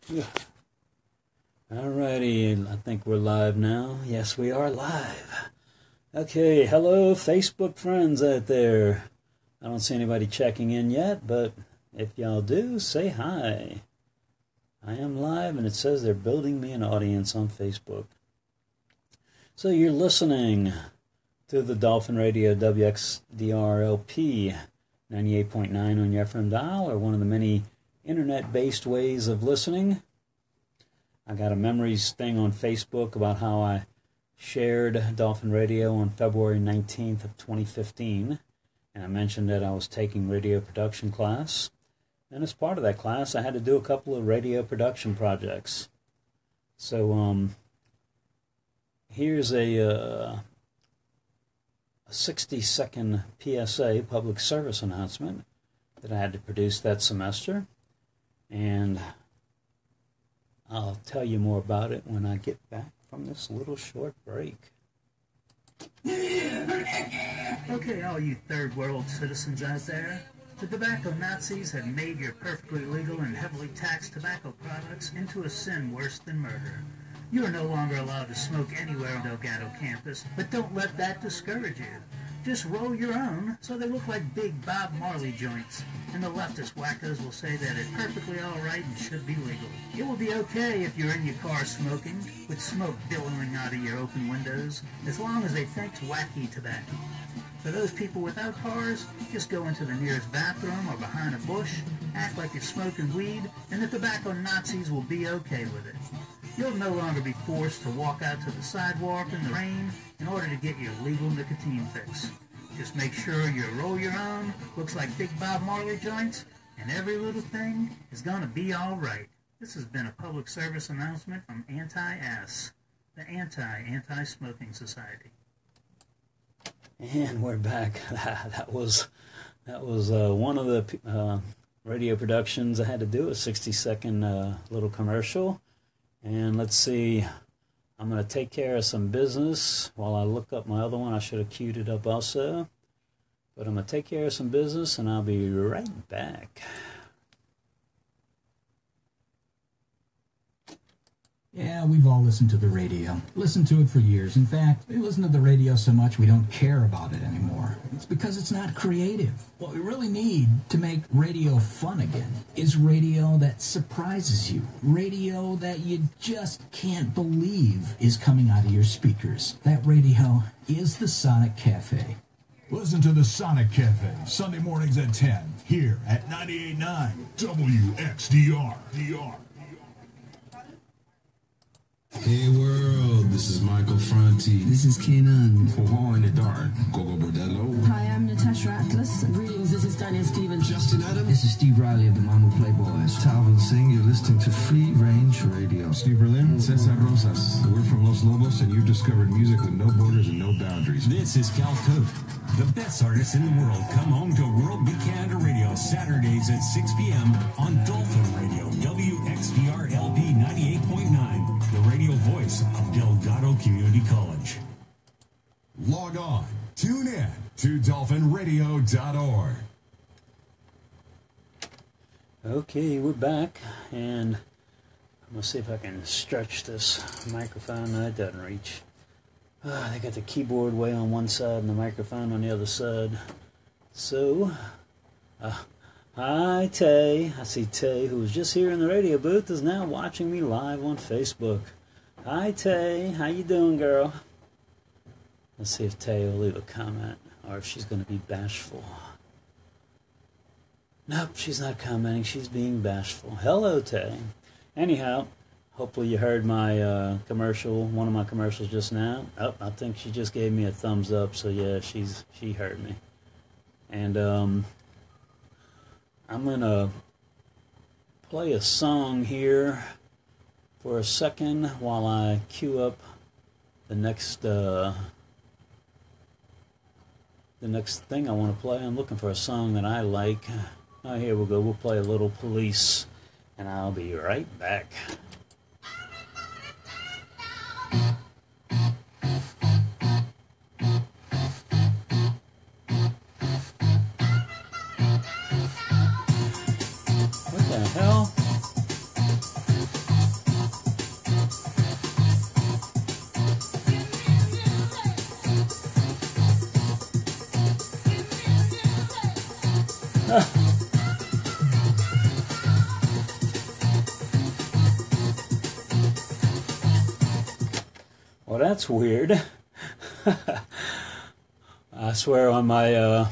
Yeah. Alrighty, I think we're live now. Yes, we are live. Okay, hello Facebook friends out there. I don't see anybody checking in yet, but if y'all do, say hi. I am live, and it says they're building me an audience on Facebook. So you're listening to the Dolphin Radio WXDR-LP 98.9 on your FM dial, or one of the many internet-based ways of listening. I got a memories thing on Facebook about how I shared Dolphin Radio on February 19th of 2015, and I mentioned that I was taking radio production class, and as part of that class I had to do a couple of radio production projects. So here's a 60-second PSA, public service announcement, that I had to produce that semester, and I'll tell you more about it when I get back from this little short break. Okay, all you third world citizens out there, the tobacco Nazis have made your perfectly legal and heavily taxed tobacco products into a sin worse than murder. You are no longer allowed to smoke anywhere on Delgado campus, but don't let that discourage you. Just roll your own so they look like big Bob Marley joints, and the leftist wackos will say that it's perfectly alright and should be legal. It will be okay if you're in your car smoking, with smoke billowing out of your open windows, as long as they think it's wacky tobacco. For those people without cars, just go into the nearest bathroom or behind a bush, act like you're smoking weed, and the tobacco Nazis will be okay with it. You'll no longer be forced to walk out to the sidewalk in the rain in order to get your legal nicotine fix. Just make sure you roll your own, looks like big Bob Marley joints, and every little thing is gonna be alright. This has been a public service announcement from Anti-ASS, the Anti-Smoking Society. And we're back. That was one of the radio productions I had to do, a 60-second little commercial. And let's see, I'm going to take care of some business while I look up my other one. I should have queued it up also. But I'm going to take care of some business, and I'll be right back. Yeah, we've all listened to the radio. Listened to it for years. In fact, we listen to the radio so much we don't care about it anymore. It's because it's not creative. What we really need to make radio fun again is radio that surprises you. Radio that you just can't believe is coming out of your speakers. That radio is the Sonic Cafe. Listen to the Sonic Cafe, Sunday mornings at 10, here at 98.9 WXDR. Hey world, this is Michael Franti. This is Kenan. For War in the Dark, Gogo Bordello. Hi, I'm Natasha Atlas. Greetings, this is Daniel Stevens. Justin Adams. This is Steve Riley of the Mambo Playboys. Talvin Singh, you're listening to Free Range Radio. Steve Berlin, Cesar Rosas. We're from Los Lobos, and you've discovered music with no borders and no boundaries. This is Cal Cook. The best artists in the world come home to World Big Canada Radio Saturdays at 6 p.m. on Dolphin Radio, WXDR-LP 98.9, the radio voice of Delgado Community College. Log on, tune in to dolphinradio.org. Okay, we're back, and I'm going to see if I can stretch this microphone. No, it doesn't reach. They got the keyboard way on one side and the microphone on the other side. So, hi Tay. I see Tay, who was just here in the radio booth, is now watching me live on Facebook. Hi Tay, how you doing, girl? Let's see if Tay will leave a comment, or if she's going to be bashful. Nope, she's not commenting. She's being bashful. Hello, Tay. Anyhow, hopefully you heard my commercial, one of my commercials just now. Oh, I think she just gave me a thumbs up, so yeah, she heard me. And I'm going to play a song here for a second while I queue up the next thing I want to play. I'm looking for a song that I like. Oh, here we go. We'll play a little Police, and I'll be right back. What the hell? Well, that's weird. I swear on my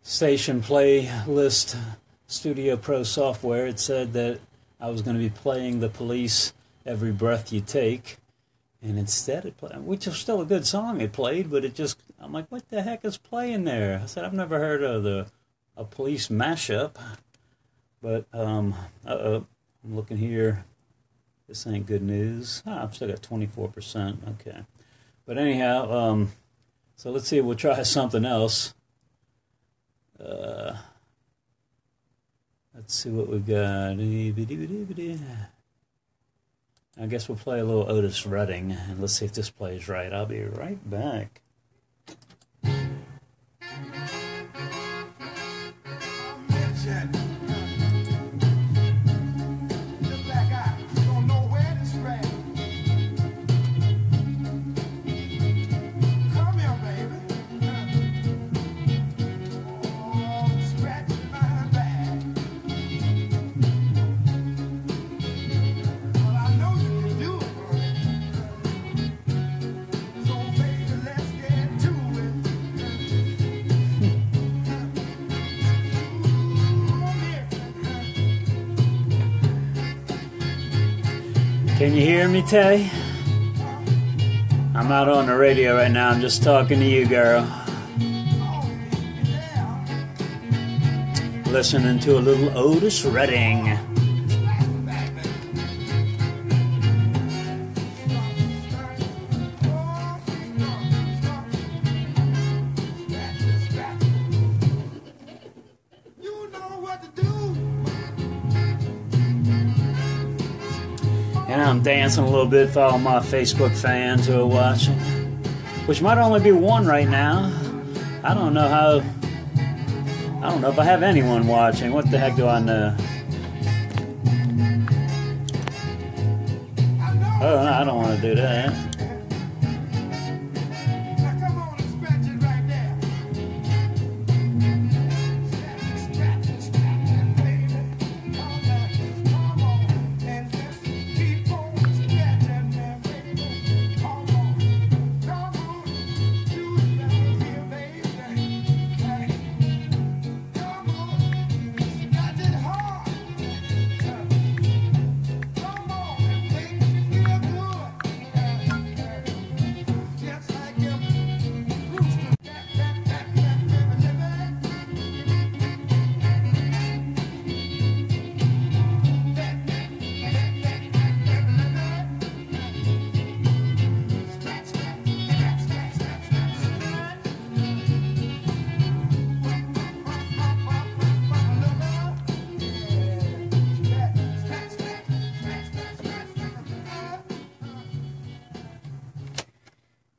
station playlist Studio Pro software, it said that I was going to be playing The Police Every Breath You Take, and instead it played, which is still a good song it played, but it just, I'm like, what the heck is playing there? I said, I've never heard of a Police mashup, but, uh-oh, I'm looking here. This ain't good news. I've still got 24%, okay. But anyhow, so let's see, we'll try something else. Let's see what we've got. I guess we'll play a little Otis Redding, and let's see if this plays right. I'll be right back. Can you hear me, Tay? I'm out on the radio right now. I'm just talking to you, girl. Listening to a little Otis Redding. And I'm dancing a little bit for all my Facebook fans who are watching, which might only be one right now. I don't know if I have anyone watching. What the heck do I know? Oh, no, I don't want to do that.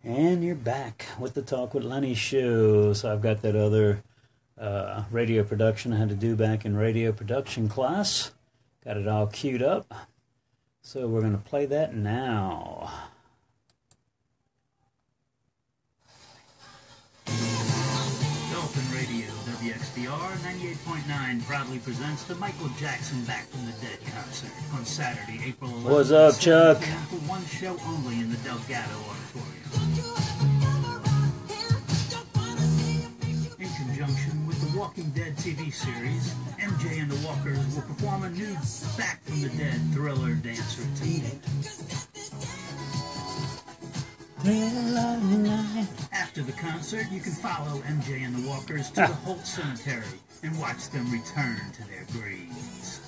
And you're back with the Talk with Lenny show. So I've got that other radio production I had to do back in radio production class. Got it all queued up. So we're going to play that now. Dolphin Radio, WXDR 98.9 proudly presents the Michael Jackson Back from the Dead concert on Saturday, April 11th. What's up, Chuck? For one show only in the Delgado Auditorium. In conjunction with the Walking Dead TV series, MJ and the Walkers will perform a new Back from the Dead thriller dance routine. After the concert, you can follow MJ and the Walkers to the Holt Cemetery and watch them return to their graves.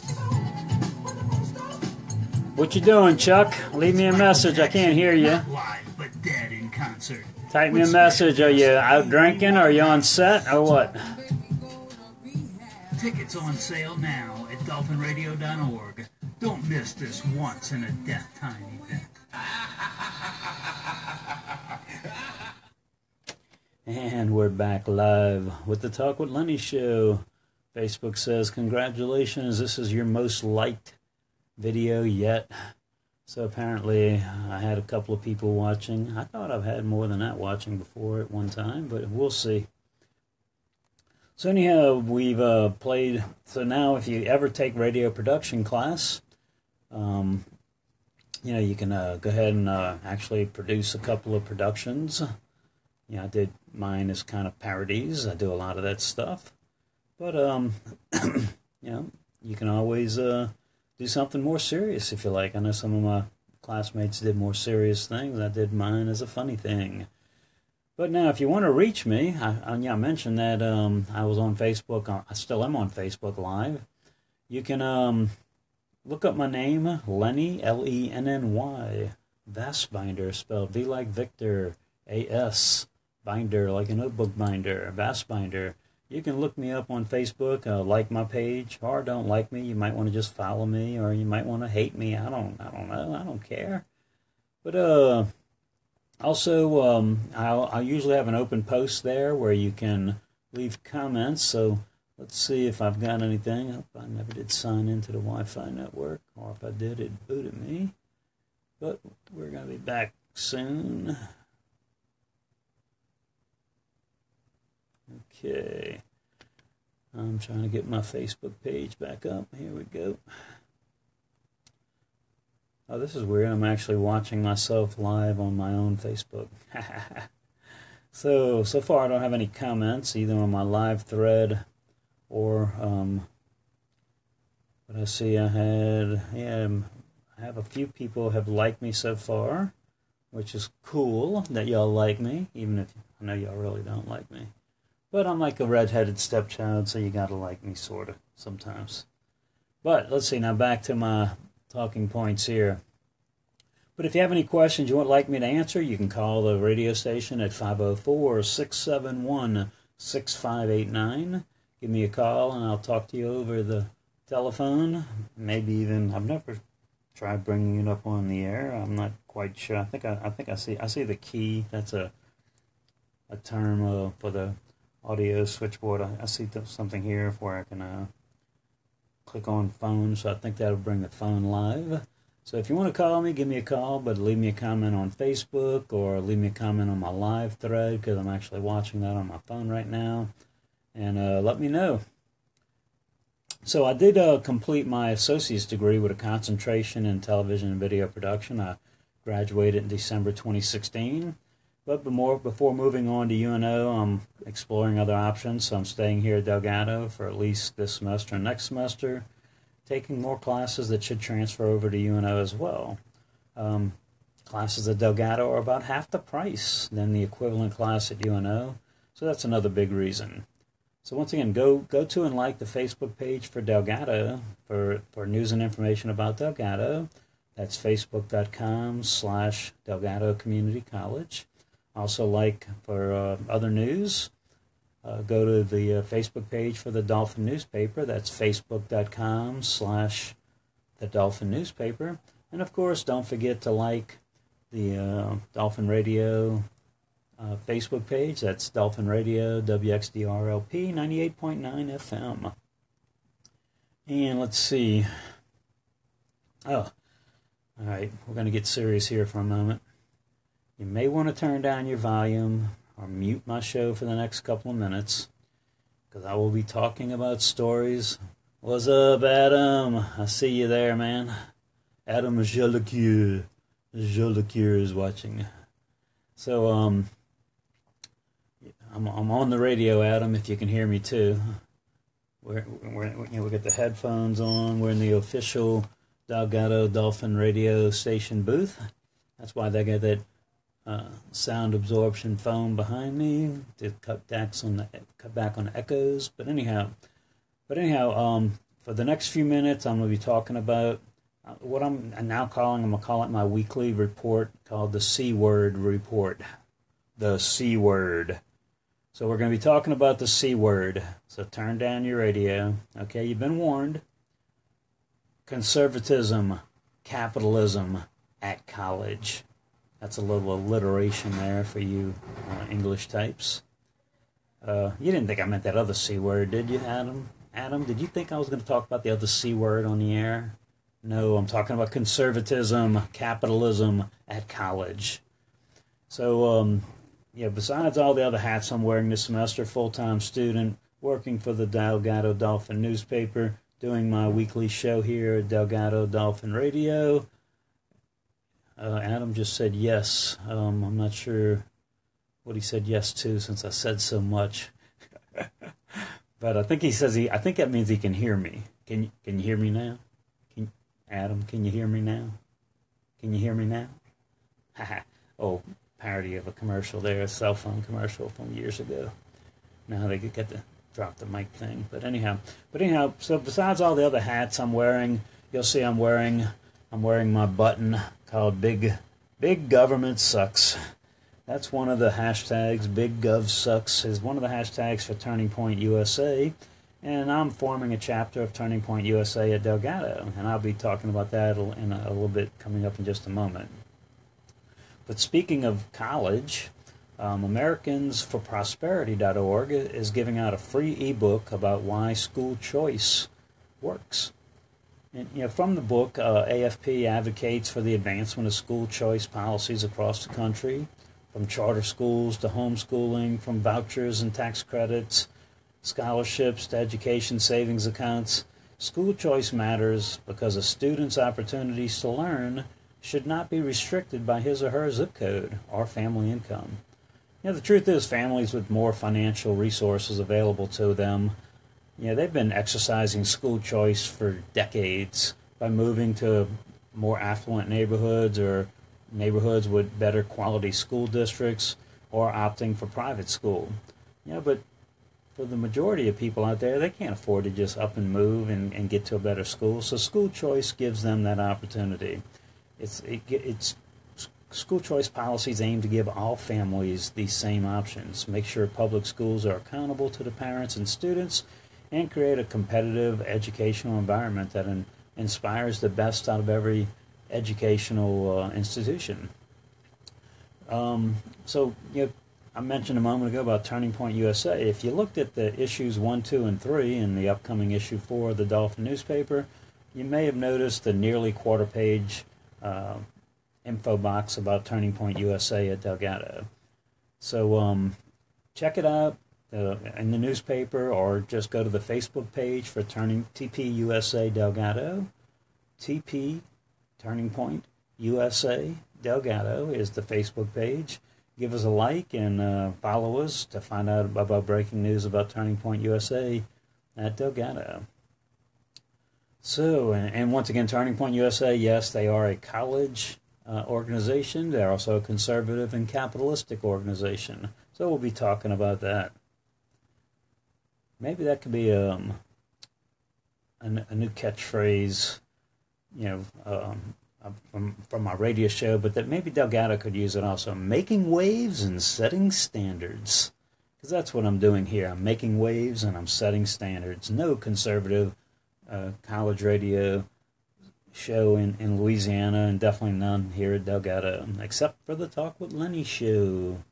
What you doing, Chuck? Leave me a message. I can't hear you. Not live, but dead in concert. Type me a message. Are you out drinking? Are you on set? Or what? Tickets on sale now at dolphinradio.org. Don't miss this once in a death time event. And we're back live with the Talk with Lenny show. Facebook says, congratulations, this is your most liked video yet. So apparently I had a couple of people watching. I thought I've had more than that watching before at one time, but we'll see. So anyhow, we've played. So now if you ever take radio production class, you can go ahead and actually produce a couple of productions. I did mine as kind of parodies. I do a lot of that stuff. But, you can always do something more serious if you like. I know some of my classmates did more serious things. I did mine as a funny thing. But now, if you want to reach me, I mentioned that I was on Facebook. I still am on Facebook Live. You can look up my name, Lenny, Lenny, Vasbinder, spelled V like Victor, A-S, binder, like a notebook binder, Vasbinder. You can look me up on Facebook, like my page, or don't like me. You might want to just follow me, or you might want to hate me. I don't know. I don't care. But also, I usually have an open post there where you can leave comments. So let's see if I've got anything. I hope I never did sign into the Wi-Fi network, or if I did, it booted me. But we're going to be back soon. Okay. I'm trying to get my Facebook page back up. Here we go. Oh, this is weird. I'm actually watching myself live on my own Facebook. So far I don't have any comments, either on my live thread or, but I see I have a few people have liked me so far, which is cool that y'all like me, even if I know y'all really don't like me. But I'm like a redheaded stepchild, so you gotta like me, sort of, sometimes. But let's see, now back to my talking points here. But if you have any questions you would like me to answer, you can call the radio station at 504-671-6589. Give me a call, and I'll talk to you over the telephone. Maybe even, I've never tried bringing it up on the air. I'm not quite sure. I think I see the key. That's a term for the audio switchboard. I see something here where I can click on phone, so I think that'll bring the phone live. So if you want to call me, give me a call, but leave me a comment on Facebook or leave me a comment on my live thread, because I'm actually watching that on my phone right now, and let me know. So I did complete my associate's degree with a concentration in television and video production. I graduated in December 2016. But before moving on to UNO, I'm exploring other options. So I'm staying here at Delgado for at least this semester and next semester, taking more classes that should transfer over to UNO as well. Classes at Delgado are about half the price than the equivalent class at UNO, so that's another big reason. So once again, go to and like the Facebook page for Delgado for news and information about Delgado. That's facebook.com/Delgado Community College. Also, like for other news, go to the Facebook page for the Dolphin Newspaper. That's facebook.com/the Dolphin Newspaper. And of course, don't forget to like the Dolphin Radio Facebook page. That's Dolphin Radio, WXDR-LP 98.9 FM. And let's see. Oh, all right. We're going to get serious here for a moment. You may want to turn down your volume or mute my show for the next couple of minutes, because I will be talking about stories. What's up, Adam? I see you there, man. Adam Jolicoeur is watching. So, I'm on the radio, Adam, if you can hear me too. We got the headphones on. We're in the official Delgado Dolphin radio station booth. That's why they got that sound absorption foam behind me to cut back on the echoes. But anyhow, for the next few minutes, I'm going to be talking about what I'm now calling. I'm going to call it my weekly report called the C Word Report. The C Word. So we're going to be talking about the C Word. So turn down your radio. Okay, you've been warned. Conservatism, capitalism at college. That's a little alliteration there for you English types. You didn't think I meant that other C word, did you, Adam? Adam, did you think I was going to talk about the other C word on the air? No, I'm talking about conservatism, capitalism at college. So, besides all the other hats I'm wearing this semester, full-time student, working for the Delgado Dolphin Newspaper, doing my weekly show here at Delgado Dolphin Radio, Adam just said yes. I'm not sure what he said yes to since I said so much. But I think he says I think that means he can hear me. Can you hear me now? Adam, can you hear me now? Can you hear me now? Oh, parody of a commercial there, a cell phone commercial from years ago. Now they get to drop the mic thing. But anyhow, so besides all the other hats I'm wearing, you'll see I'm wearing my button called Big Government Sucks. That's one of the hashtags. Big Gov Sucks is one of the hashtags for Turning Point USA. And I'm forming a chapter of Turning Point USA at Delgado. And I'll be talking about that in a little bit coming up in just a moment. But speaking of college, AmericansForProsperity.org is giving out a free ebook about why school choice works. And, from the book, AFP advocates for the advancement of school choice policies across the country, from charter schools to homeschooling, from vouchers and tax credits, scholarships to education savings accounts. School choice matters because a student's opportunities to learn should not be restricted by his or her zip code or family income. The truth is, families with more financial resources available to them, they've been exercising school choice for decades by moving to more affluent neighborhoods or neighborhoods with better quality school districts or opting for private school. But for the majority of people out there, they can't afford to just up and move and get to a better school. So school choice gives them that opportunity. It's school choice policies aim to give all families these same options, make sure public schools are accountable to the parents and students, and create a competitive educational environment that inspires the best out of every educational institution. So, I mentioned a moment ago about Turning Point USA. If you looked at the issues 1, 2, and 3 in the upcoming issue 4 of the Dolphin newspaper, you may have noticed the nearly quarter-page info box about Turning Point USA at Delgado. So check it out in the newspaper, or just go to the Facebook page for TP USA Delgado. TP Turning Point USA Delgado is the Facebook page. Give us a like and follow us to find out about breaking news about Turning Point USA at Delgado. So, and once again, Turning Point USA, yes, they are a college organization. They're also a conservative and capitalistic organization. So we'll be talking about that. Maybe that could be a new catchphrase, from my radio show, but that maybe Delgado could use it also. Making waves and setting standards. Because that's what I'm doing here. I'm making waves and I'm setting standards. No conservative college radio show in Louisiana, and definitely none here at Delgado, except for the Talk with Lenny show.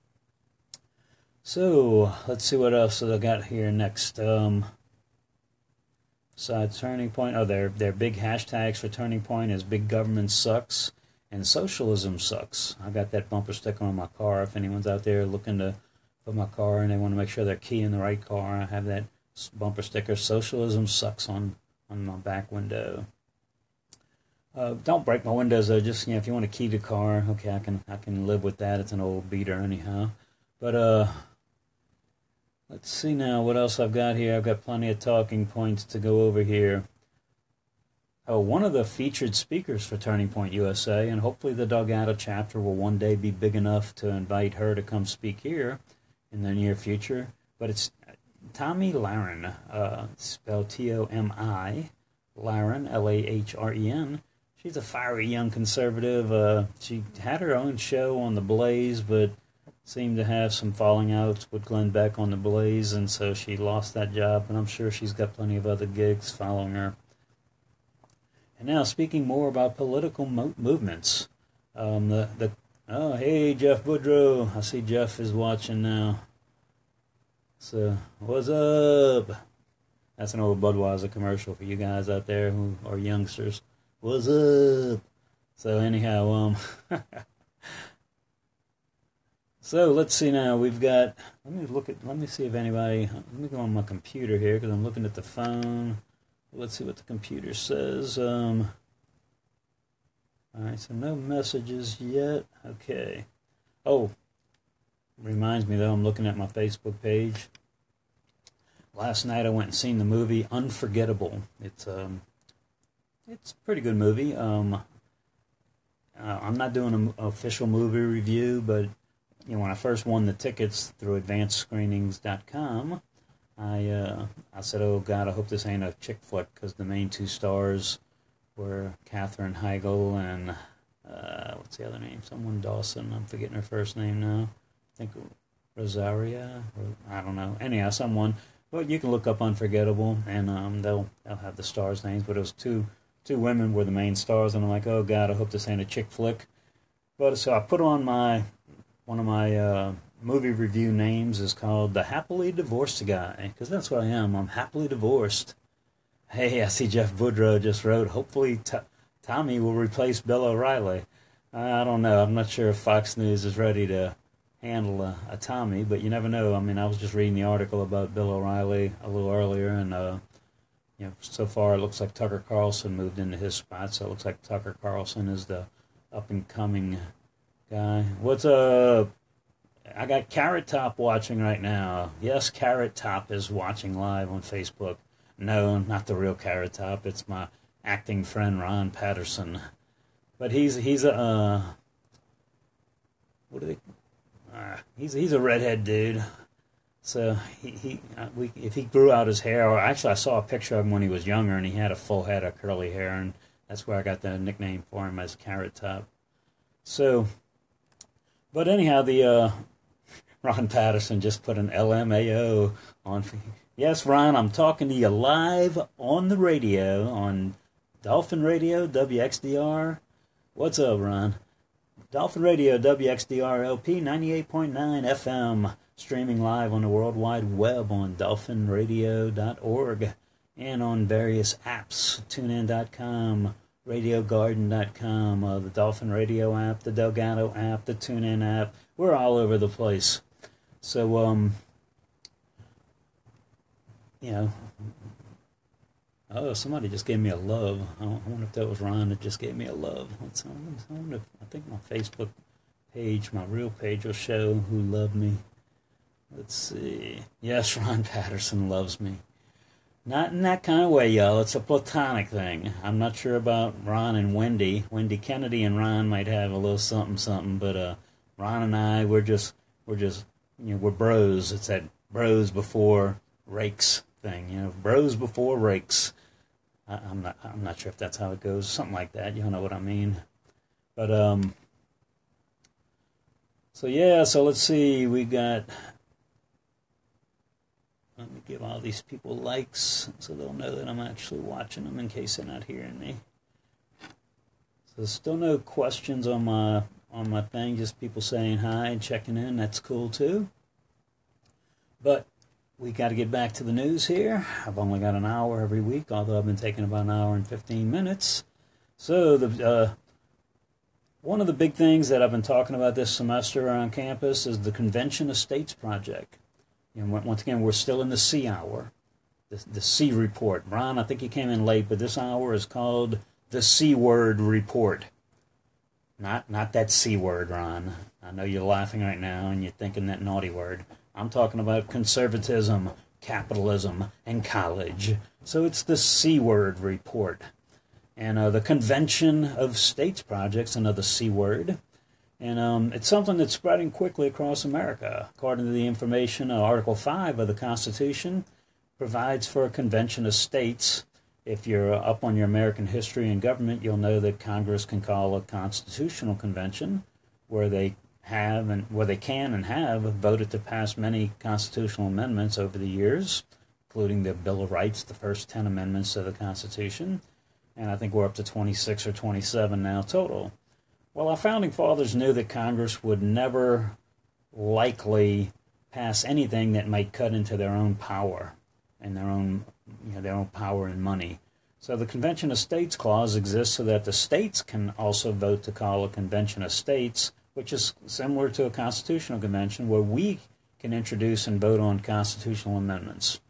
So, let's see what else I got here next. Besides Turning Point, their big hashtags for Turning Point is Big Government Sucks and Socialism Sucks. I got that bumper sticker on my car. If anyone's out there looking to put my car and they want to make sure they're keying the right car, I have that bumper sticker, Socialism Sucks, on my back window. Don't break my windows though. Just if you want to key the car, okay, I can live with that. It's an old beater anyhow. But let's see now what else I've got here. I've got plenty of talking points to go over here. Oh, one of the featured speakers for Turning Point USA, and hopefully the Delgado chapter will one day be big enough to invite her to come speak here in the near future. But it's Tomi Lahren, spelled T-O-M-I, Lahren, L-A-H-R-E-N. She's a fiery young conservative. She had her own show on The Blaze, but seemed to have some falling outs with Glenn Beck on The Blaze, and so she lost that job, and I'm sure she's got plenty of other gigs following her. And now, speaking more about political movements, oh, hey, Jeff Boudreau. I see Jeff is watching now. So, what's up? That's an old Budweiser commercial for you guys out there who are youngsters. What's up? So anyhow, so let's see now. We've got. Let me see if anybody. Let me go on my computer here because I'm looking at the phone. Let's see what the computer says. All right, so no messages yet. Okay. Oh, reminds me though, I'm looking at my Facebook page. Last night I went and seen the movie Unforgettable. It's a pretty good movie. I'm not doing an official movie review, but you know, when I first won the tickets through advancedscreenings.com, I said, oh God, I hope this ain't a chick flick, because the main two stars were Katherine Heigl and what's the other name? Someone Dawson. I'm forgetting her first name now. I think Rosaria, or I don't know. Anyhow, someone. Well, you can look up Unforgettable, and they'll have the stars' names. But it was two women were the main stars, and I'm like, oh God, I hope this ain't a chick flick. But so I put on one of my movie review names is called The Happily Divorced Guy, because that's what I am. I'm happily divorced. Hey, I see Jeff Boudreau just wrote, hopefully Tommy will replace Bill O'Reilly. I don't know. I'm not sure if Fox News is ready to handle a Tommy, but you never know. I mean, I was just reading the article about Bill O'Reilly a little earlier, and you know, so far it looks like Tucker Carlson moved into his spot, so it looks like Tucker Carlson is the up-and-coming guy. What's up? I got Carrot Top watching right now. Yes, Carrot Top is watching live on Facebook. No, not the real Carrot Top. It's my acting friend Ron Patterson. But he's a what do they? He's a redhead dude. So if he grew out his hair, or actually I saw a picture of him when he was younger, and he had a full head of curly hair, and that's where I got the nickname for him as Carrot Top. So, but anyhow, the Ron Patterson just put an LMAO on. Yes, Ron, I'm talking to you live on the radio, on Dolphin Radio, WXDR. What's up, Ron? Dolphin Radio, WXDR-LP 98.9 FM, streaming live on the World Wide Web on dolphinradio.org and on various apps, TuneIn.com, RadioGarden.com, the Dolphin Radio app, the Delgado app, the TuneIn app. We're all over the place. So, you know, oh, somebody just gave me a love. I wonder if that was Ron that just gave me a love. I wonder if, I think my Facebook page, my real page, will show who loved me. Let's see. Yes, Ron Patterson loves me. Not in that kind of way, y'all. It's a platonic thing. I'm not sure about Ron and Wendy. Wendy Kennedy and Ron might have a little something, but Ron and I, we're just, you know, we're bros. It's that bros before rakes thing, you know, bros before rakes. I'm not sure if that's how it goes. Something like that. You know what I mean. But so yeah. So let's see. We got. Let me give all these people likes so they'll know that I'm actually watching them in case they're not hearing me. So there's still no questions on my thing. Just people saying hi and checking in. That's cool too. But we got to get back to the news here. I've only got an hour every week, although I've been taking about an hour and 15 minutes. So one of the big things that I've been talking about this semester on campus is the Convention of States Project. And once again, we're still in the C hour, the C report. Ron, I think you came in late, but this hour is called the C word report. Not that C word, Ron. I know you're laughing right now and you're thinking that naughty word. I'm talking about conservatism, capitalism, and college. So it's the C word report. And the Convention of States Project's another C word. And it's something that's spreading quickly across America. According to the information, Article 5 of the Constitution provides for a convention of states. If you're up on your American history and government, you'll know that Congress can call a constitutional convention where they can and have voted to pass many constitutional amendments over the years, including the Bill of Rights, the first 10 amendments to the Constitution, and I think we're up to 26 or 27 now total. Well, our founding fathers knew that Congress would never likely pass anything that might cut into their own power and their own power and money. So the Convention of States Clause exists so that the states can also vote to call a Convention of States, which is similar to a constitutional convention where we can introduce and vote on constitutional amendments.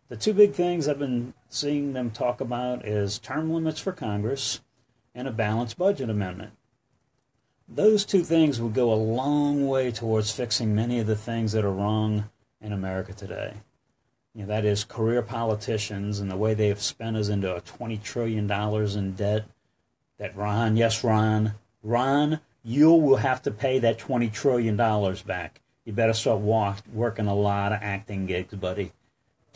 The two big things I've been seeing them talk about is term limits for Congress and a balanced budget amendment. Those two things would go a long way towards fixing many of the things that are wrong in America today. That is career politicians and the way they have spent us into a $20 trillion in debt. That Ron, yes, Ron, you will have to pay that $20 trillion back. You better start working a lot of acting gigs, buddy.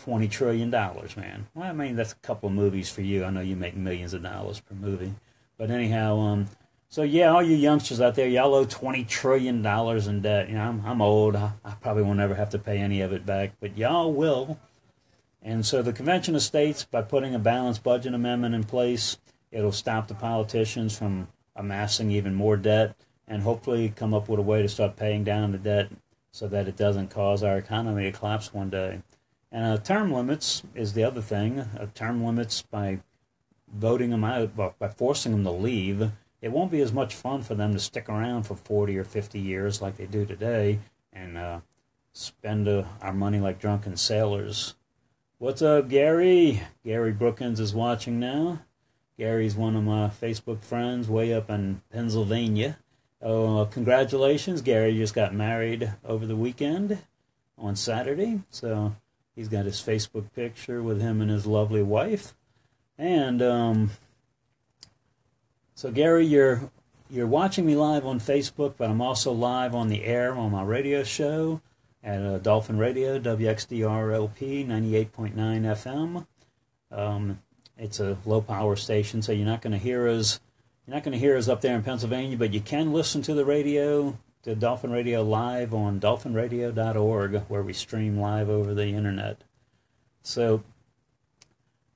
$20 trillion, man. Well, I mean, that's a couple of movies for you. I know you make millions of dollars per movie. But anyhow, so yeah, all you youngsters out there, y'all owe $20 trillion in debt. I'm old. I probably will never have to pay any of it back, but y'all will. And so the Convention of States, by putting a balanced budget amendment in place, it'll stop the politicians from amassing even more debt and hopefully come up with a way to start paying down the debt so that it doesn't cause our economy to collapse one day. And term limits is the other thing. Term limits, by voting them out, by forcing them to leave, it won't be as much fun for them to stick around for 40 or 50 years like they do today and spend our money like drunken sailors. What's up, Gary? Gary Brookins is watching now. Gary's one of my Facebook friends way up in Pennsylvania. Oh, congratulations. Gary just got married over the weekend on Saturday. So he's got his Facebook picture with him and his lovely wife. And so, Gary, you're watching me live on Facebook, but I'm also live on the air on my radio show at Dolphin Radio, WXDR-LP 98.9 FM. It's a low-power station, so you're not going to hear us. You're not going to hear us up there in Pennsylvania, but you can listen to the radio, to Dolphin Radio live on dolphinradio.org, where we stream live over the internet. So,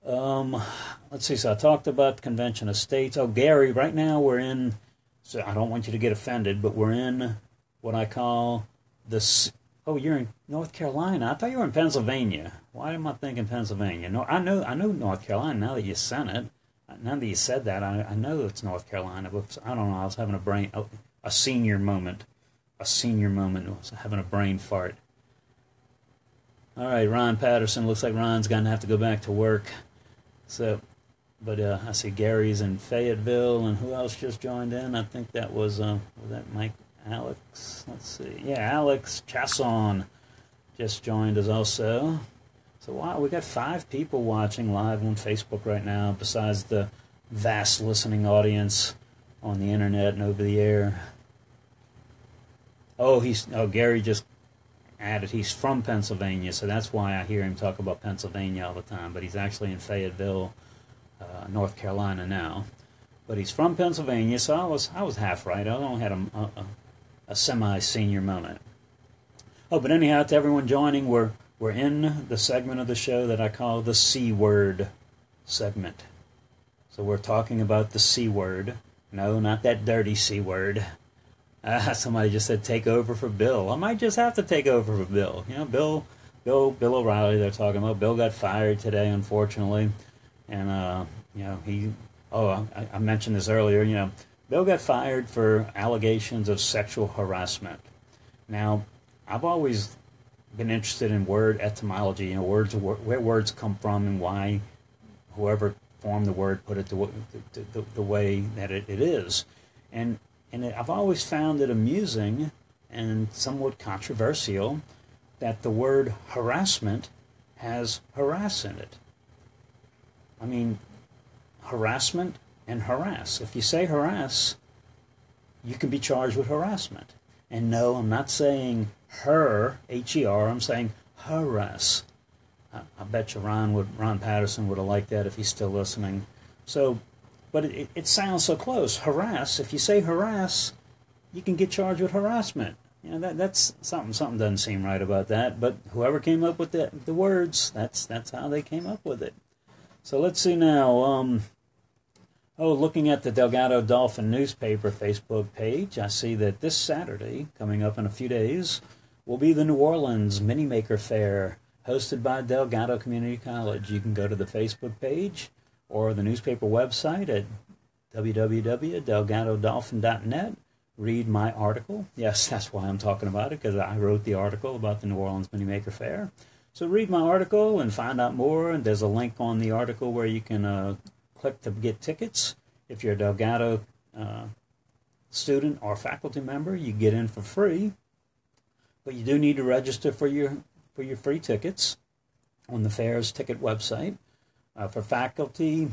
let's see. So I talked about the Convention of States. Oh, Gary, right now we're in. So I don't want you to get offended, but we're in what I call this. Oh, you're in North Carolina. I thought you were in Pennsylvania. Why am I thinking Pennsylvania? No, I know North Carolina now that you sent it. Now that you said that, I know it's North Carolina, but I don't know. I was having a senior moment. I was having a brain fart. All right, Ron Patterson. Looks like Ron's going to have to go back to work. So, but I see Gary's in Fayetteville, and who else just joined in? I think that was that Mike? Alex, let's see. Yeah, Alex Chasson just joined us also. So, wow, we got 5 people watching live on Facebook right now, besides the vast listening audience on the internet and over the air. Oh, Gary just added he's from Pennsylvania, so that's why I hear him talk about Pennsylvania all the time, but he's actually in Fayetteville, North Carolina now. But he's from Pennsylvania, so I was half right. I only had a semi-senior moment. Oh, but anyhow, to everyone joining, we're in the segment of the show that I call the C word segment. So we're talking about the C word. No, not that dirty C word. Somebody just said take over for Bill. I might just have to take over for Bill. Bill O'Reilly. They're talking about. Bill got fired today, unfortunately, and I mentioned this earlier. Bill got fired for allegations of sexual harassment. Now, I've always been interested in word etymology, where words come from and why whoever formed the word put it the way that it is. And I've always found it amusing and somewhat controversial that the word harassment has harass in it. I mean, harassment and harass. If you say harass, you can be charged with harassment. And no, I'm not saying her, H-E-R, I'm saying harass. I bet you Ron Patterson would have liked that if he's still listening. So, but it sounds so close. Harass, if you say harass, you can get charged with harassment. That's something doesn't seem right about that. But whoever came up with the words, that's how they came up with it. So let's see now. Looking at the Delgado Dolphin newspaper Facebook page, I see that this Saturday, coming up in a few days, will be the New Orleans Mini Maker Fair, hosted by Delgado Community College. You can go to the Facebook page or the newspaper website at www.delgadodolphin.net. Read my article. Yes, that's why I'm talking about it, because I wrote the article about the New Orleans Mini Maker Fair. So read my article and find out more. And there's a link on the article where you can click to get tickets. if you're a Delgado student or faculty member, you get in for free, but you do need to register for your free tickets on the fair's ticket website. For faculty,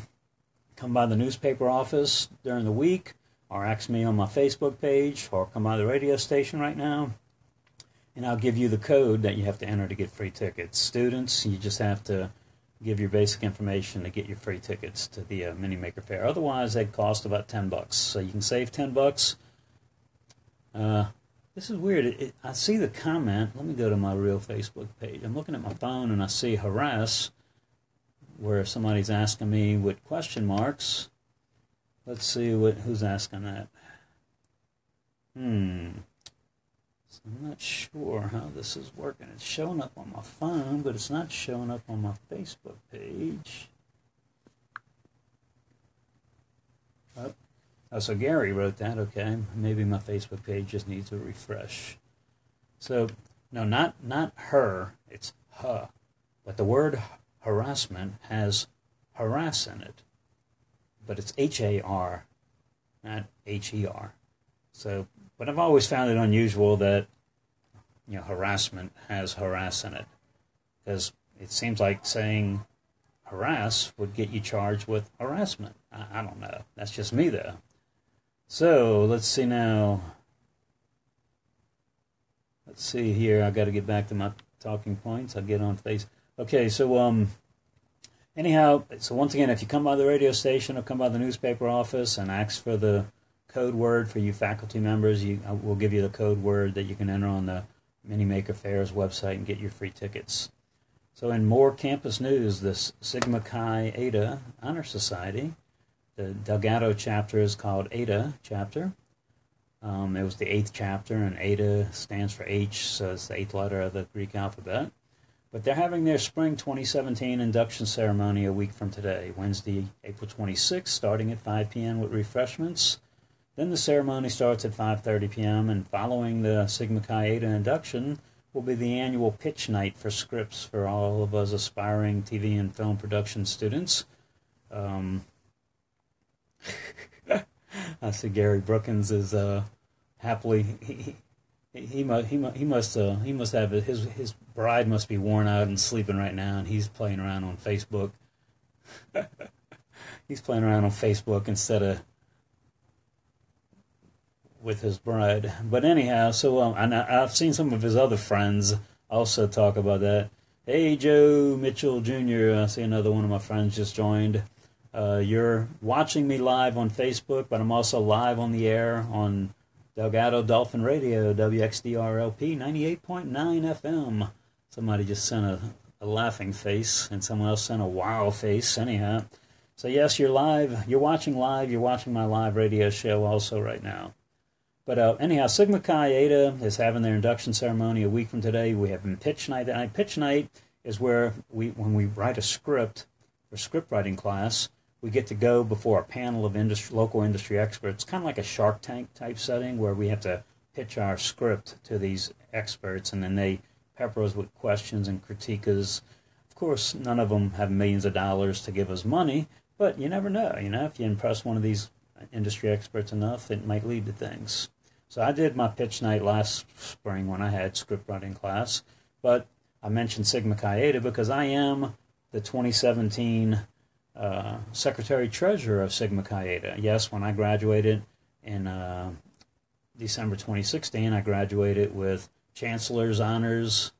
come by the newspaper office during the week, or ask me on my Facebook page, or come by the radio station right now, and I'll give you the code that you have to enter to get free tickets. Students, you just have to give your basic information to get your free tickets to the Mini Maker Fair. Otherwise, they cost about $10, so you can save $10. This is weird. I see the comment. Let me go to my real Facebook page. I'm looking at my phone, and I see harass, where somebody's asking me with question marks. Let's see who's asking that. So I'm not sure how this is working. It's showing up on my phone, but it's not showing up on my Facebook page. Oh, so Gary wrote that. Okay, maybe my Facebook page just needs a refresh. So, no, not her. It's huh. But the word harassment has harass in it. But it's H-A-R, not H-E-R. So, but I've always found it unusual that, harassment has harass in it. Because it seems like saying harass would get you charged with harassment. I don't know. That's just me, though. So, let's see now. Let's see here. I got to get back to my talking points. I'll get on face. Okay, so, anyhow, so once again, if you come by the radio station or come by the newspaper office and ask for the code word for you faculty members, I will give you the code word that you can enter on the Mini Maker Fair's website and get your free tickets. So in more campus news, this Sigma Chi Eta Honor Society, the Delgado chapter is called Eta chapter. It was the 8th chapter, and Eta stands for H, so it's the 8th letter of the Greek alphabet. But they're having their spring 2017 induction ceremony a week from today, Wednesday, April 26th, starting at 5 p.m. with refreshments. Then the ceremony starts at 5:30 p.m., and following the Sigma Chi Eta induction will be the annual pitch night for scripts for all of us aspiring TV and film production students. I see Gary Brookins is happily... He must have his bride must be worn out and sleeping right now, and he's playing around on Facebook. He's playing around on Facebook instead of with his bride. But anyhow, so I've seen some of his other friends also talk about that. Hey, Joe Mitchell Jr., I see another one of my friends just joined. You're watching me live on Facebook, but I'm also live on the air on Delgado Dolphin Radio, WXDR-LP 98.9 FM. Somebody just sent a laughing face, and someone else sent a wow face. Anyhow, so yes, you're live. You're watching live. You're watching my live radio show also right now. But anyhow, Sigma Chi Eta is having their induction ceremony a week from today. We have pitch night. Pitch night is where when we write a script for script writing class, we get to go before a panel of local industry experts, kind of like a Shark Tank type setting where we have to pitch our script to these experts, and then they pepper us with questions and critique us. Of course, none of them have millions of dollars to give us money, but you never know. If you impress one of these industry experts enough, it might lead to things. So I did my pitch night last spring when I had script writing class, but I mentioned Sigma Chi Eta because I am the 2017 Secretary-Treasurer of Sigma Chi Eta. Yes, when I graduated in December 2016, I graduated with Chancellor's Honors.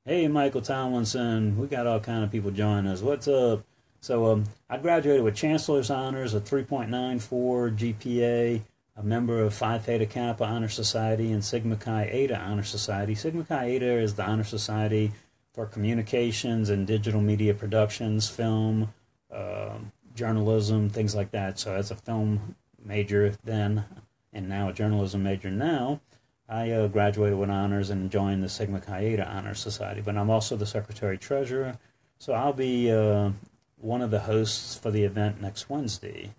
Hey, Michael Tomlinson, we got all kind of people joining us. What's up? So I graduated with Chancellor's Honors, a 3.94 GPA, a member of Phi Theta Kappa Honor Society and Sigma Chi Eta Honor Society. Sigma Chi Eta is the honor society for communications and digital media productions, film, journalism, things like that. So as a film major then, and now a journalism major now, I graduated with honors and joined the Sigma Chi Eta Honor Society. But I'm also the Secretary-Treasurer, so I'll be one of the hosts for the event next Wednesday.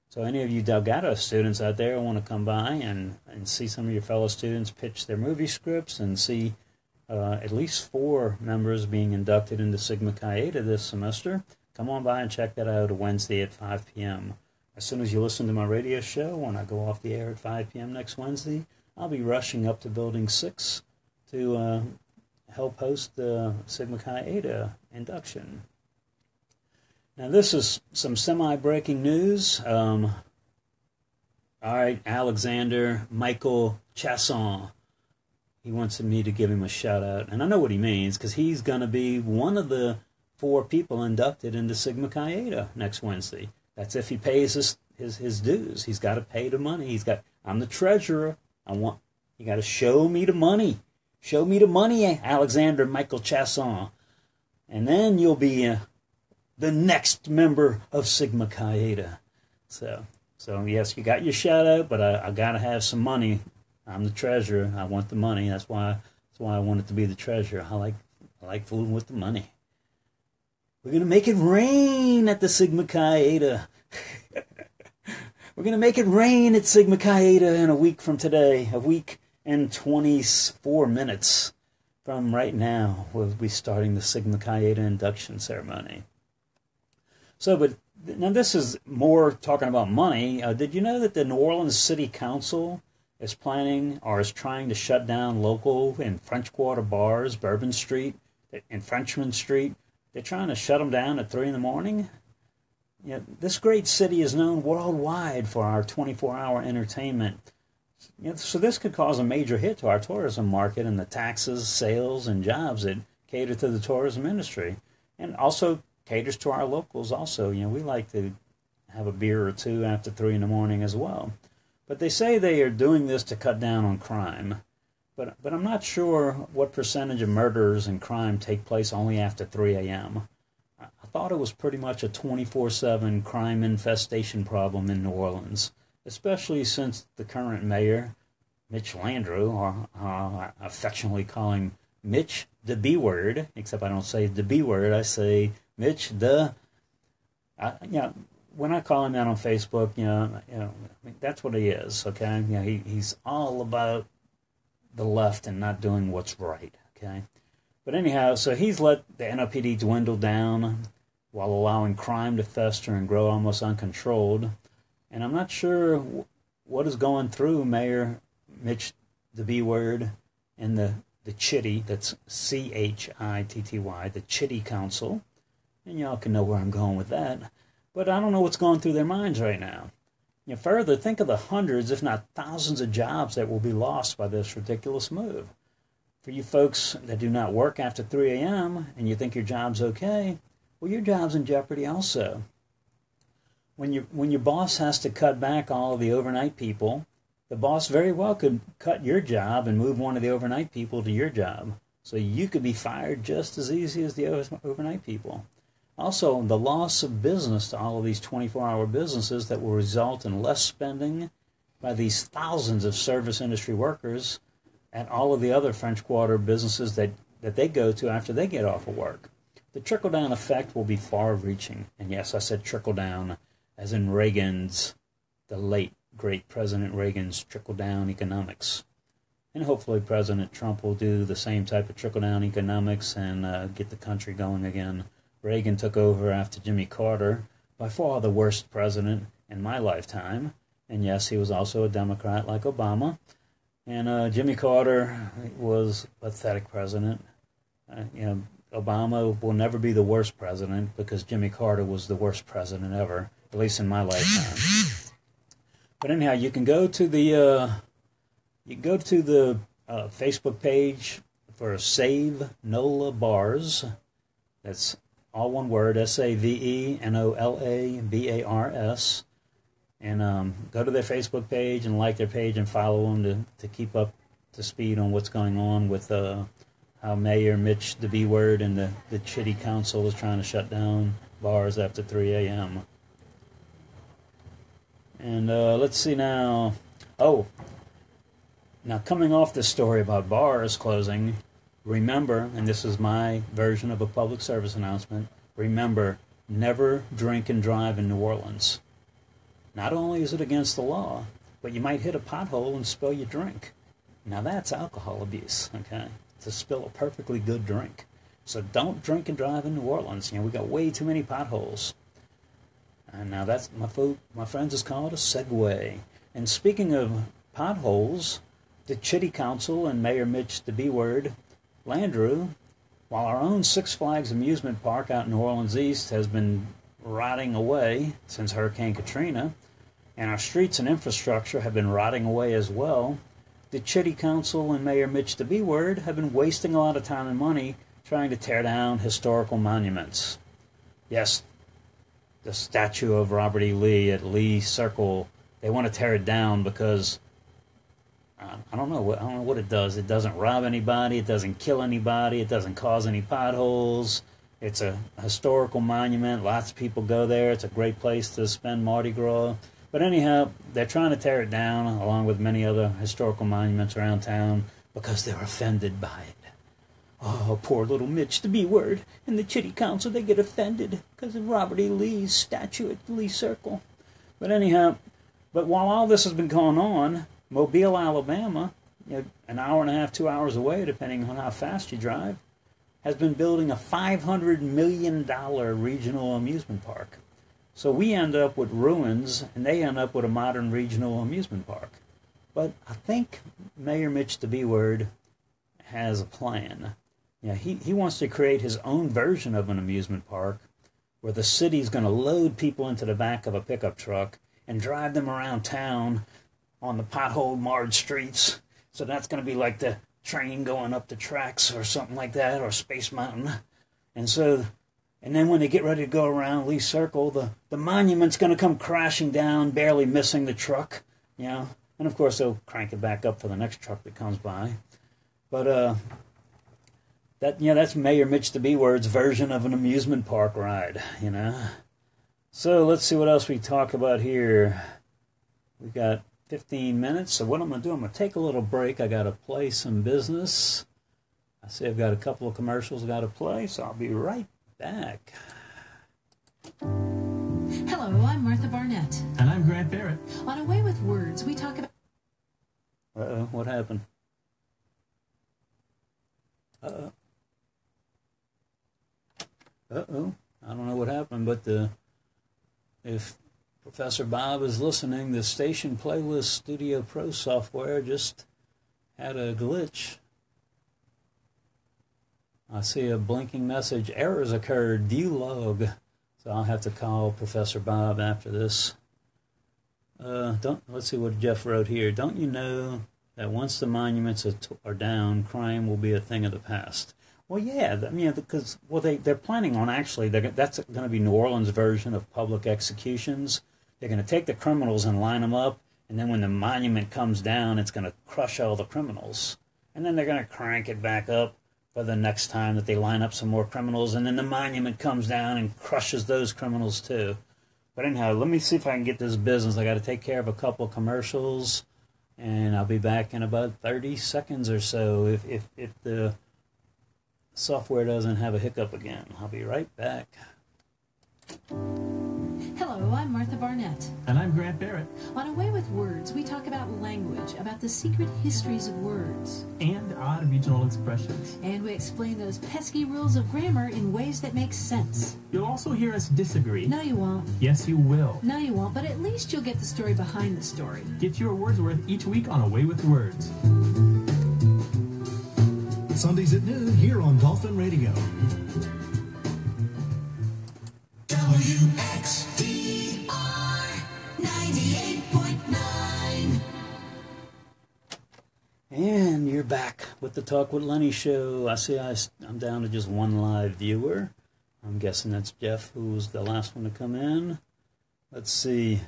So any of you Delgado students out there want to come by and see some of your fellow students pitch their movie scripts and see at least 4 members being inducted into Sigma Chi Eta this semester, come on by and check that out Wednesday at 5 p.m. As soon as you listen to my radio show, when I go off the air at 5 p.m. next Wednesday, I'll be rushing up to Building 6 to help host the Sigma Chi Eta induction. Now, this is some semi-breaking news. All right, Alexander Michael Chasson. He wants me to give him a shout-out. And I know what he means, because he's going to be one of the 4 people inducted into Sigma Chi Eta next Wednesday. That's if he pays his dues. He's got to pay the money. I'm the treasurer. You got to show me the money. Show me the money, Alexander Michael Chasson. And then you'll be the next member of Sigma Chi Eta. So yes, you got your shout out, but I got to have some money. I'm the treasurer. I want the money. That's why I wanted to be the treasurer. I like fooling with the money. We're going to make it rain at the Sigma Chi Eta. We're going to make it rain at Sigma Chi Eta in a week from today. A week and 24 minutes from right now. We'll be starting the Sigma Chi Eta induction ceremony. So, but now this is more talking about money. Did you know that the New Orleans City Council is planning or is trying to shut down local and French Quarter bars, Bourbon Street and Frenchman Street? They're trying to shut them down at 3 in the morning. You know, this great city is known worldwide for our 24-hour entertainment. You know, so this could cause a major hit to our tourism market and the taxes, sales, and jobs that cater to the tourism industry. And also caters to our locals also. You know, we like to have a beer or two after 3 in the morning as well. But they say they are doing this to cut down on crime. But I'm not sure what percentage of murders and crime take place only after 3 a.m. I thought it was pretty much a 24/7 crime infestation problem in New Orleans, especially since the current mayor, Mitch Landrieu, or I affectionately call him Mitch the B-word, except I don't say the B-word, I say Mitch the... when I call him that on Facebook, I mean, that's what he is, okay? You know, he's all about the left and not doing what's right, okay? But anyhow, so he's let the NOPD dwindle down while allowing crime to fester and grow almost uncontrolled. And I'm not sure what is going through Mayor Mitch the B-word and the Chitty, that's C-H-I-T-T-Y, the Chitty Council. And y'all can know where I'm going with that. But I don't know what's going through their minds right now. You know, further, think of the hundreds, if not thousands of jobs that will be lost by this ridiculous move. For you folks that do not work after 3 a.m. and you think your job's okay, well, your job's in jeopardy also. When your boss has to cut back all of the overnight people, the boss very well could cut your job and move one of the overnight people to your job. So you could be fired just as easy as the overnight people. Also, the loss of business to all of these 24-hour businesses that will result in less spending by these thousands of service industry workers and all of the other French Quarter businesses that they go to after they get off of work. The trickle-down effect will be far-reaching. And yes, I said trickle-down as in Reagan's, the late, great President Reagan's trickle-down economics. And hopefully President Trump will do the same type of trickle-down economics and get the country going again. Reagan took over after Jimmy Carter, by far the worst president in my lifetime. And yes, he was also a Democrat like Obama. And Jimmy Carter was a pathetic president. Obama will never be the worst president because Jimmy Carter was the worst president ever, at least in my lifetime. But anyhow, you can go to the Facebook page for Save NOLA Bars. That's all one word, SAVENOLABARS. And go to their Facebook page and like their page and follow them to keep up to speed on what's going on with how Mayor Mitch the B-word and the Chitty Council is trying to shut down bars after 3 a.m. And let's see now. Oh, now coming off this story about bars closing, remember, and this is my version of a public service announcement, remember, never drink and drive in New Orleans. Not only is it against the law, but you might hit a pothole and spill your drink. Now that's alcohol abuse, okay? To spill a perfectly good drink. So don't drink and drive in New Orleans. We got way too many potholes. And now that's, my friends, is called a segue. And speaking of potholes, the City Council and Mayor Mitch the B-Word Landrieu, while our own Six Flags amusement park out in New Orleans East has been rotting away since Hurricane Katrina, and our streets and infrastructure have been rotting away as well, the City Council and Mayor Mitch the B-Word have been wasting a lot of time and money trying to tear down historical monuments. Yes, the statue of Robert E. Lee at Lee Circle, they want to tear it down because I don't know what it does. It doesn't rob anybody. It doesn't kill anybody. It doesn't cause any potholes. It's a historical monument. Lots of people go there. It's a great place to spend Mardi Gras. But anyhow, they're trying to tear it down along with many other historical monuments around town because they're offended by it. Oh, poor little Mitch the B-Word and the City Council, they get offended because of Robert E. Lee's statue at Lee Circle. But anyhow, while all this has been going on, Mobile, Alabama, an hour and a half, 2 hours away, depending on how fast you drive, has been building a $500 million regional amusement park. So we end up with ruins, and they end up with a modern regional amusement park. But I think Mayor Mitch the B-Word has a plan. He wants to create his own version of an amusement park where the city's going to load people into the back of a pickup truck and drive them around town on the pothole marred streets. So that's going to be like the train going up the tracks or something like that, or Space Mountain. And then when they get ready to go around Lee Circle, the monument's going to come crashing down, barely missing the truck, And of course they'll crank it back up for the next truck that comes by. But that's Mayor Mitch the B-Word's version of an amusement park ride, So let's see what else we talk about here. We got 15 minutes, so what I'm going to do, I'm going to take a little break. I got to play some business. I see I've got a couple of commercials I got to play, so I'll be right back. Hello, I'm Martha Barnett. And I'm Grant Barrett. On A Way with Words, we talk about... Uh-oh, what happened? Uh-oh. Uh-oh, I don't know what happened, but if Professor Bob is listening, the Station Playlist Studio Pro software just had a glitch. I see a blinking message, errors occurred, view log. So I'll have to call Professor Bob after this. Let's see what Jeff wrote here. Don't you know that once the monuments are down, crime will be a thing of the past? Well, yeah, because they're planning on actually, that's going to be New Orleans' version of public executions. They're going to take the criminals and line them up, and then when the monument comes down, it's going to crush all the criminals. And then they're going to crank it back up for the next time that they line up some more criminals, and then the monument comes down and crushes those criminals too. But anyhow, let me see if I can get this business. I got to take care of a couple of commercials, and I'll be back in about 30 seconds or so if the software doesn't have a hiccup again. I'll be right back. Hello, I'm Martha Barnett. And I'm Grant Barrett. On A Way with Words, we talk about language, about the secret histories of words. And odd regional expressions. And we explain those pesky rules of grammar in ways that make sense. You'll also hear us disagree. No, you won't. Yes, you will. No, you won't, but at least you'll get the story behind the story. Get your words worth each week on A Way with Words. Sundays at noon here on Dolphin Radio. WXDR 98.9. And you're back with the Talk with Lenny show. I see I'm down to just one live viewer. I'm guessing that's Jeff, who was the last one to come in. Let's see.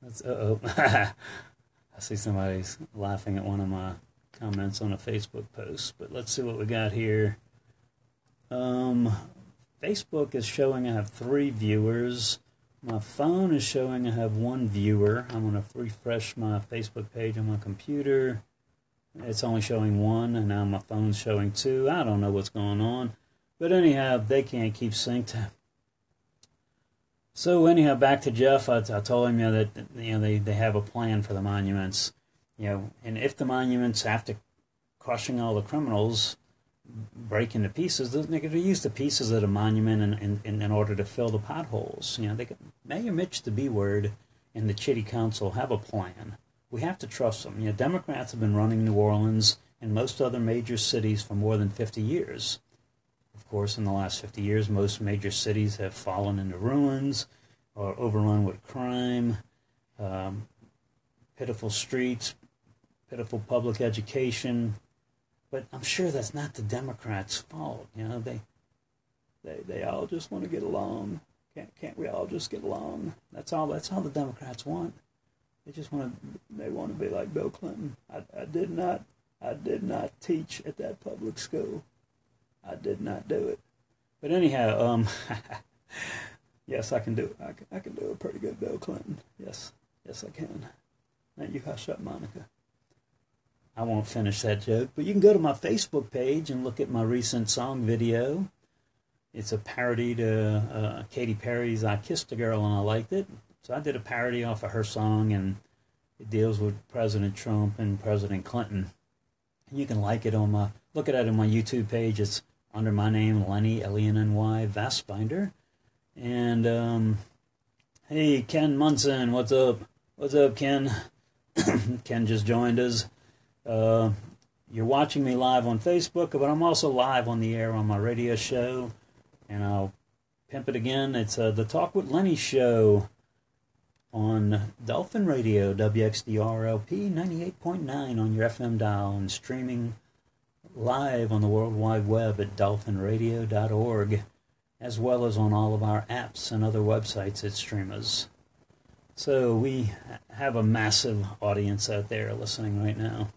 Uh-oh. I see somebody's laughing at one of my comments on a Facebook post, but let's see what we got here. Facebook is showing I have 3 viewers. My phone is showing I have 1 viewer. I'm going to refresh my Facebook page on my computer. It's only showing 1, and now my phone's showing 2. I don't know what's going on, but anyhow, they can't keep synced. So anyhow, back to Jeff. I told him that they have a plan for the monuments. And if the monuments, after crushing all the criminals, break into pieces, they're going to use the pieces of the monument in order to fill the potholes. Mayor Mitch, the B word, and the City Council have a plan. We have to trust them. Democrats have been running New Orleans and most other major cities for more than 50 years. Of course, in the last 50 years, most major cities have fallen into ruins or overrun with crime, pitiful streets, pitiful public education. But I'm sure that's not the Democrats' fault. They all just want to get along. Can't we all just get along? That's all the Democrats want. They want to be like Bill Clinton. I did not teach at that public school. I did not do it. But anyhow, yes, I can do it. I can do a pretty good Bill Clinton. Yes, I can. Now you hush up, Monica. I won't finish that joke, but you can go to my Facebook page and look at my recent song video. It's a parody to Katy Perry's I Kissed a Girl and I Liked It. So I did a parody off of her song, and it deals with President Trump and President Clinton. And you can look at it on my YouTube page. It's under my name, Lenny, Lenny, Vasbinder. And, hey, Ken Munson, what's up? What's up, Ken? Ken just joined us. You're watching me live on Facebook, but I'm also live on the air on my radio show, and I'll pimp it again. It's the Talk with Lenny show on Dolphin Radio, WXDR-LP 98.9 on your FM dial, and streaming live on the World Wide Web at dolphinradio.org, as well as on all of our apps and other websites that stream us. So we have a massive audience out there listening right now.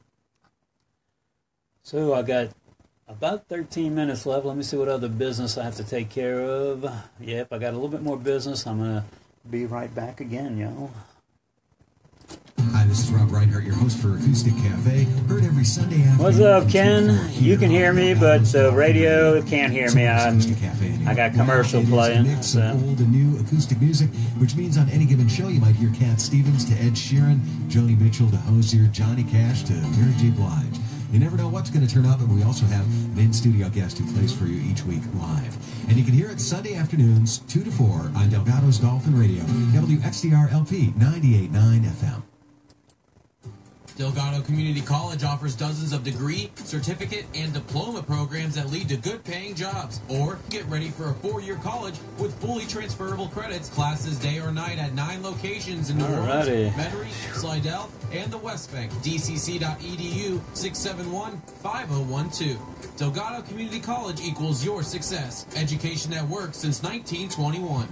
So I got about 13 minutes left. Let me see what other business I have to take care of. Yep, I got a little bit more business. I'm going to be right back again, y'all. Hi, this is Rob Reinhardt, your host for Acoustic Cafe. Heard every Sunday afternoon. What's up, Ken? You can hear me, but the radio can't hear me. I got commercial playing. Mix of old and new acoustic music, which means on any given show you might hear Cat Stevens to Ed Sheeran, Joni Mitchell to Hozier, Johnny Cash to Mary J. Blige. You never know what's going to turn up, but we also have an in-studio guest who plays for you each week live. And you can hear it Sunday afternoons, 2 to 4 on Delgado's Dolphin Radio, WXDR-LP 98.9 FM. Delgado Community College offers dozens of degree, certificate, and diploma programs that lead to good-paying jobs. Or get ready for a 4-year college with fully transferable credits, classes day or night at 9 locations in New Orleans, Metairie, Slidell, and the West Bank. dcc.edu 671-5012. Delgado Community College equals your success. Education that works since 1921.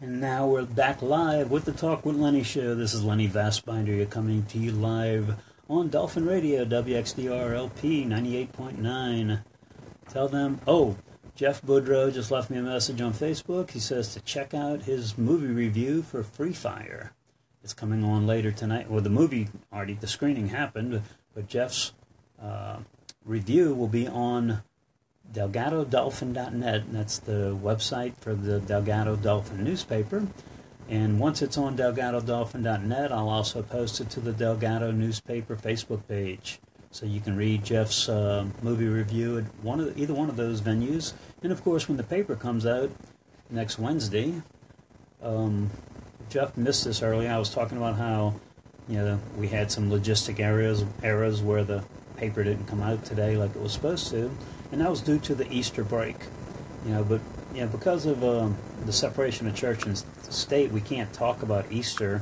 And now we're back live with the Talk with Lenny show. This is Lenny Vasbinder. You're coming to you live on Dolphin Radio, WXDR-LP 98.9. Tell them, Jeff Boudreau just left me a message on Facebook. He says to check out his movie review for Free Fire. It's coming on later tonight. Well, the screening happened, but Jeff's review will be on DelgadoDolphin.net. That's the website for the Delgado Dolphin newspaper. And once it's on DelgadoDolphin.net, I'll also post it to the Delgado newspaper Facebook page. So you can read Jeff's movie review at either one of those venues. And of course, when the paper comes out next Wednesday, Jeff missed this earlier. I was talking about how we had some logistic errors where the paper didn't come out today like it was supposed to. And that was due to the Easter break, because of the separation of church and state, we can't talk about Easter